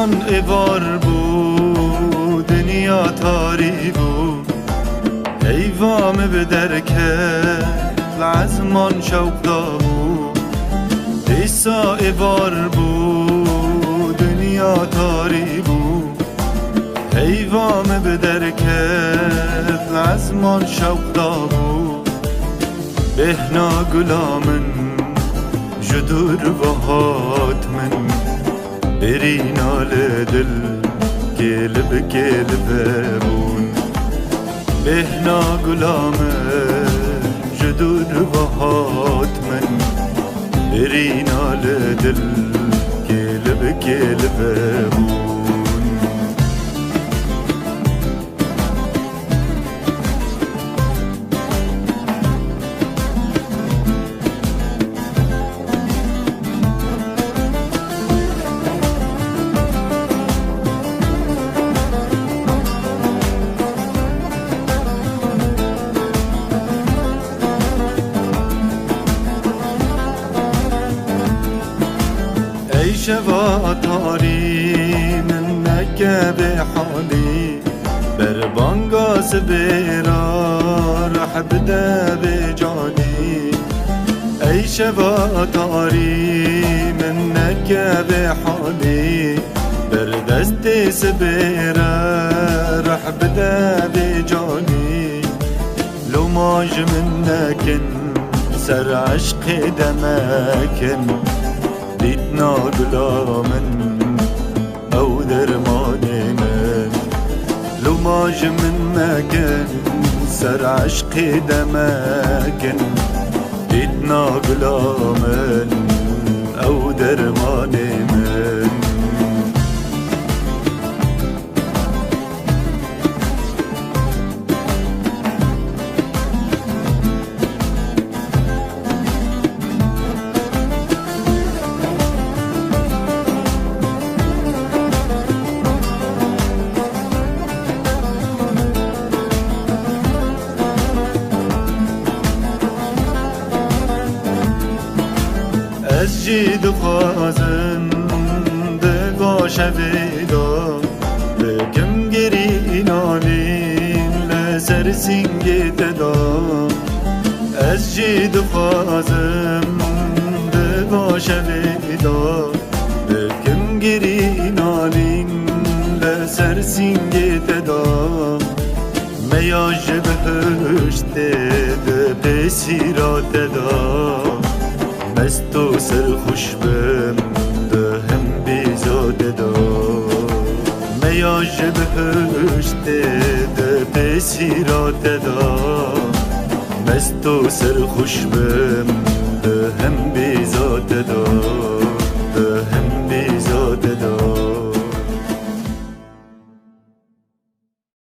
جان ایوار بو دنیا تاری بو ایوام به درکت لعزمان شوق دابو دیسا ایوار بو دنیا تاری بو ایوام به درکت لعزمان شوق دابو بهنا گلامن جدور وهات من برينا لدل كلب كلب بون بهنا غلام جدود وهات من برينا لدل كلب كلب بون شوا تاری من مکه به حالی بر بانگاس بیرا رح بده به جانی ای شوا تاری من مکه به حالی بر دست سبیرا رح بده به جانی لو ماج من نکن سر عشق دمکن دیتنا گلامن او درمان من لو ماج من مکن سر عشق دمکن دیتنا گلامن او درمان من از جید خوازن دگا شویدا بکم گری نالین لسر سینگ تدا از جید خوازن دگا شویدا بکم گری نالین لسر سینگ تدا میاج بهشت ده بسیرا تدا مست و سرخوش بم ده هم بیزاده دا میاج بهشت ده بسیرات دا مست و سرخوش بم ده هم بیزاده دا